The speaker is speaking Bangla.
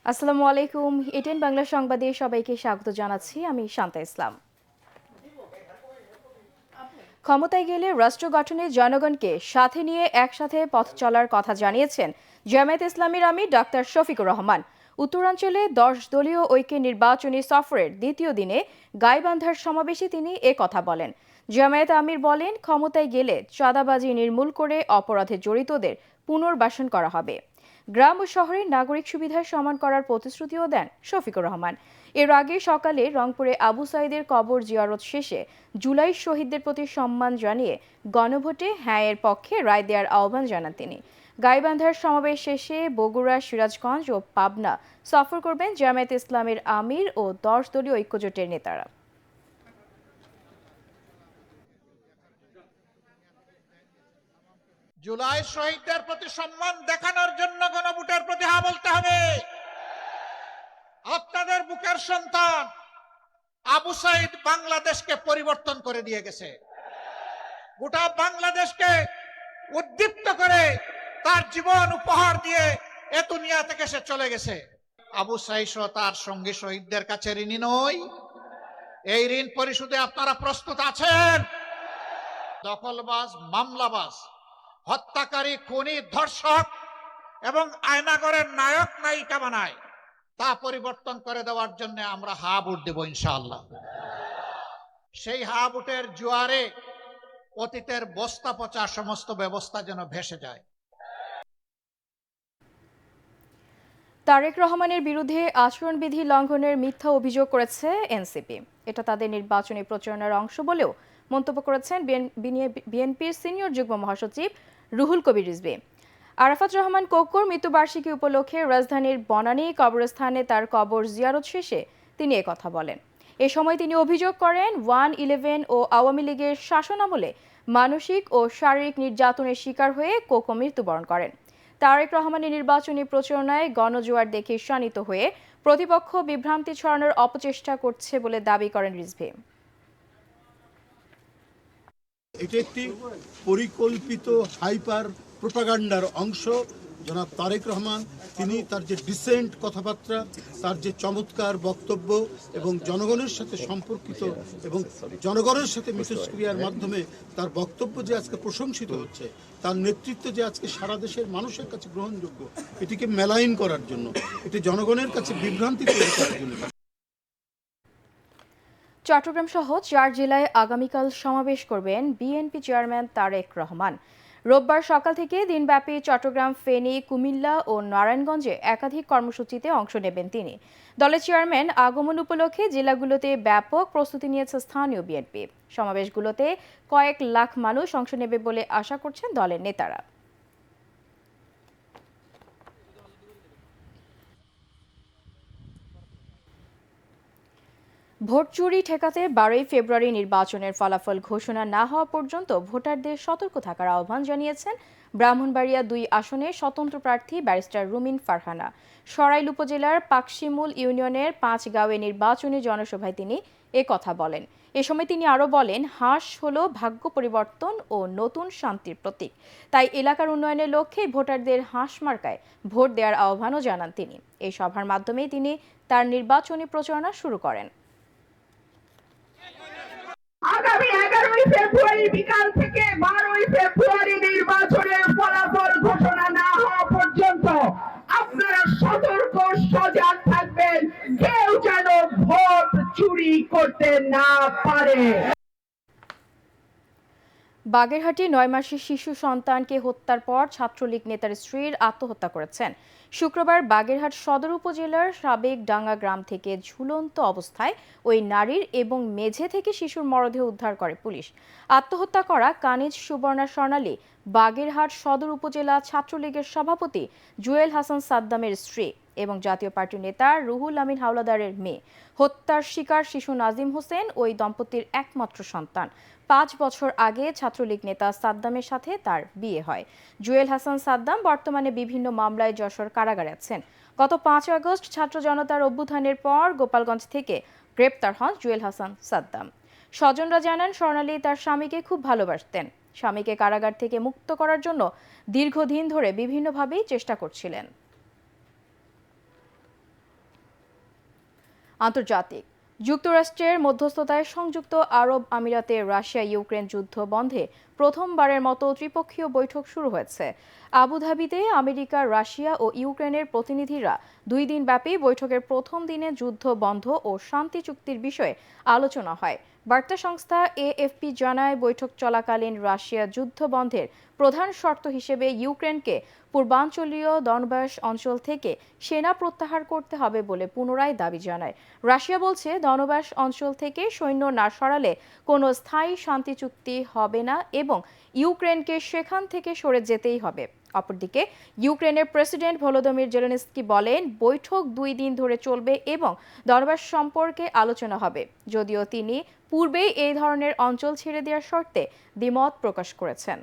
আসসালামু আলাইকুম। এটিএন বাংলা সংবাদে সবাইকে স্বাগত জানাচ্ছি। আমি শান্তা ইসলাম। ক্ষমতায় গেলে রাষ্ট্র গঠনে জনগণকে সাথে নিয়ে একসাথে পথ চলার কথা জানিয়েছেন জামায়াতে ইসলামীর আমির ডাক্তার শফিকুর রহমান। উত্তরাঞ্চলে 10 দলীয় ঐক্যের নির্বাচনী সফরের দ্বিতীয় দিনে গাইবান্ধার সমাবেশে তিনি কথা বলেন। জামায়াত আমির বলেন, ক্ষমতায় গেলে চাঁদাবাজি নির্মূল করে অপরাধে জড়িতদের পুনর্বাসন করা হবে। গ্রাম ও শহরের নাগরিক সুবিধা সমান করার প্রতিশ্রুতিও দেন শফিকুর রহমান। এর আগে সকালে রংপুরে আবু সাইদের কবর জিয়ারত শেষে জুলাই শহীদদের প্রতি সম্মান জানিয়ে গণভোটে হ্যাঁ এর পক্ষে রায় দেওয়ার আহ্বান জানান তিনি। গাইবান্ধার সমাবেশ শেষে বগুড়া, সিরাজগঞ্জ ও পাবনা সফর করবেন জামায়াতে ইসলামের আমির ও 10 দলীয় ঐক্যজোটের নেতারা। জুলাই শহীদদের প্রতি সম্মান দেখানোর জন্য গণভোটের প্রতি হ্যাঁ বলতে হবে। আপনাদের বুকের সন্তান আবু সাইদ বাংলাদেশকে পরিবর্তন করে দিয়ে গেছে, গোটা বাংলাদেশকে উদ্দীপ্ত করে তার জীবন উপহার দিয়ে এ দুনিয়া থেকে সে চলে গেছে। আবু সাইদ তার সঙ্গী শহীদদের কাছে ঋণী নই। এই ঋণ পরিশোধে আপনারা প্রস্তুত আছেন? দখলবাজ, মামলাবাজ, হত্যাকারী, খুনি, ধর্ষক এবং আয়নাগরের নায়ক নায়িকা বানায়, তা পরিবর্তন করে দেওয়ার জন্য আমরা হা ভোট দেব ইনশাআল্লাহ। সেই হা ভোটের জোয়ারে অতীতের বস্তা পচা সমস্ত ব্যবস্থা যেন ভেসে যায়। তারেক রহমানের বিরুদ্ধে আচরণবিধি লঙ্ঘনের মিথ্যা অভিযোগ করেছে এনসিপি। এটা তাদের নির্বাচনী প্রচারণার অংশ বলেও মন্তব্য করেছেন বিএনপির সিনিয়র যুগ্ম মহাসচিব রুহুল কবির রিজভী। আরাফাত রহমান কোকোর মৃত্যুবার্ষিকী উপলক্ষে রাজধানীর বনানী কবরস্থানে তার কবর জিয়ারত শেষে তিনি কথা বলেন। এ সময় তিনি অভিযোগ করেন, 1-11 ও আওয়ামী লীগের শাসনামলে মানসিক ও শারীরিক নির্যাতনের শিকার হয়ে কোকো মৃত্যুবরণ করেন। তারেক রহমানের নির্বাচনী প্রচারণায় গণজোয়ার দেখে শানিত হয়ে প্রতিপক্ষ বিভ্রান্তি ছড়ানোর অপচেষ্টা করছে বলে দাবি করেন রিজভী। এটা একটি পরিকল্পিত হাইপার প্রোপাগান্ডার অংশ। জনাব তারেক রহমান তিনি তার যে ডিসেন্ট কথাবার্তা, তার যে চমৎকার বক্তব্য এবং জনগণের সাথে সম্পর্কিত এবং জনগণের সাথে মিথস্ক্রিয়ার মাধ্যমে তার বক্তব্য যে আজকে প্রশংসিত হচ্ছে, তার নেতৃত্ব যে আজকে সারা দেশের মানুষের কাছে গ্রহণযোগ্য, এটিকে মেলাইন করার জন্য, এটি জনগণের কাছে বিভ্রান্তি তৈরি করার জন্য। চট্টগ্রাম সহ 4 জেলায় আগামীকাল সমাবেশ করবেন বিএনপি চেয়ারম্যান তারেক রহমান। রোববার সকাল থেকে দিনব্যাপী চট্টগ্রাম, ফেনী, কুমিল্লা ও নারায়ণগঞ্জে একাধিক কর্মসূচিতে অংশ নেবেন তিনি। দলের চেয়ারম্যান আগমন উপলক্ষে জেলাগুলোতে ব্যাপক প্রস্তুতি নিয়েছে স্থানীয় বিএনপি। সমাবেশগুলোতে কয়েক লাখ মানুষ অংশ নেবে বলে আশা করছেন দলের নেতারা। ভোট চুরি ঠেকাতে 12 ফেব্রুয়ারি নির্বাচনের ফলাফল ঘোষণা না হওয়া পর্যন্ত ভোটারদের সতর্ক থাকার আহ্বান জানিয়েছেন ব্রাহ্মণবাড়িয়া 2 আসনের স্বতন্ত্র প্রার্থী ব্যারিস্টার রুমিন ফারহানা। সরাইল উপজেলার পাকশিমুল ইউনিয়নের 5 গাঁওয়ে নির্বাচনী জনসভায় তিনি কথা বলেন। এ সময় তিনি আরও বলেন, হাঁস হলো ভাগ্য পরিবর্তন ও নতুন শান্তির প্রতীক। তাই এলাকার উন্নয়নের লক্ষ্যে ভোটারদের হাঁস মার্কায় ভোট দেওয়ার আহ্বানও জানান তিনি। এই সভার মাধ্যমেই তিনি তার নির্বাচনী প্রচারণা শুরু করেন। আগামী 11ই ফেব্রুয়ারি বিকাল থেকে 12ই ফেব্রুয়ারি নির্বাচনের ফলাফল ঘোষণা না হওয়া পর্যন্ত আপনারা সতর্ক সজাগ থাকবেন, কেউ যেন ভোট চুরি করতে না পারে। বাগেরহাটে 9 মাসের শিশু সন্তানকে হত্যার পর ছাত্রলীগ নেতার স্ত্রীর আত্মহত্যা করেছেন। শুক্রবার বাগেরহাট সদর উপজেলার সাবেক ডাঙ্গা গ্রাম থেকে ঝুলন্ত অবস্থায় ওই নারীর এবং মেঝে থেকে শিশুর মরদেহ উদ্ধার করে পুলিশ। আত্মহত্যা করা কানিজ সুবর্ণা স্বর্ণালী বাগেরহাট সদর উপজেলা ছাত্রলীগের সভাপতি জুয়েল হাসান সাদ্দামের স্ত্রী এবং জাতীয় পার্টির নেতা রুহুল আমিন হাওলাদারের মেয়ে। হত্যার শিকার শিশু নাজিম হোসেন ওই দম্পতির একমাত্র সন্তান। 5 বছর আগে ছাত্রলীগ নেতা সাদ্দামের সাথে তার বিয়ে হয়। জুয়েল হাসান সাদ্দাম বর্তমানে বিভিন্ন মামলায় যশোর কারাগারে আছেন। গত 5 আগস্ট ছাত্র জনতার অভ্যুত্থানের পর গোপালগঞ্জ থেকে গ্রেপ্তার হন জুয়েল হাসান সাদ্দাম। স্বজনরা জানান, স্বর্ণালী তার স্বামীকে খুব ভালোবাসতেন। স্বামীকে কারাগার থেকে মুক্ত করার জন্য দীর্ঘদিন ধরে বিভিন্নভাবেই চেষ্টা করছিলেন। আন্তর্জাতিক যুক্তরাষ্ট্রের মধ্যস্থতায় সংযুক্ত আরব আমিরাতে রাশিয়া ইউক্রেন যুদ্ধ বন্ধে প্রথমবারের মতো ত্রিপক্ষীয় বৈঠক শুরু হয়েছে। আবুধাবিতে আমেরিকা, রাশিয়া ও ইউক্রেনের প্রতিনিধিরা 2 দিন ব্যাপী বৈঠকের প্রথম দিনে যুদ্ধ বন্ধ ও শান্তি চুক্তির বিষয়ে আলোচনা হয়। বার্তা সংস্থা এএফপি জানায়, বৈঠক চলাকালীন রাশিয়া যুদ্ধ বন্ধের প্রধান শর্ত হিসেবে ইউক্রেনকে পূর্বাঞ্চলীয় দনবাস অঞ্চল থেকে সেনা প্রত্যাহার করতে হবে বলে পুনরায় দাবি জানায়। রাশিয়া বলছে, দনবাস অঞ্চল থেকে সৈন্য না সরালে কোনো স্থায়ী শান্তি চুক্তি হবে না এবং ইউক্রেনকে সেখান থেকে সরে যেতেই হবে। অপরদিকে ইউক্রেনের প্রেসিডেন্ট ভলোদিমির জেলেনস্কি বলেন, বৈঠক 2 দিন ধরে চলবে এবং দনবাস সম্পর্কে আলোচনা হবে, যদিও তিনি পূর্বেই এই ধরনের অঞ্চল ছেড়ে দেওয়ার শর্তে দ্বিমত প্রকাশ করেছেন।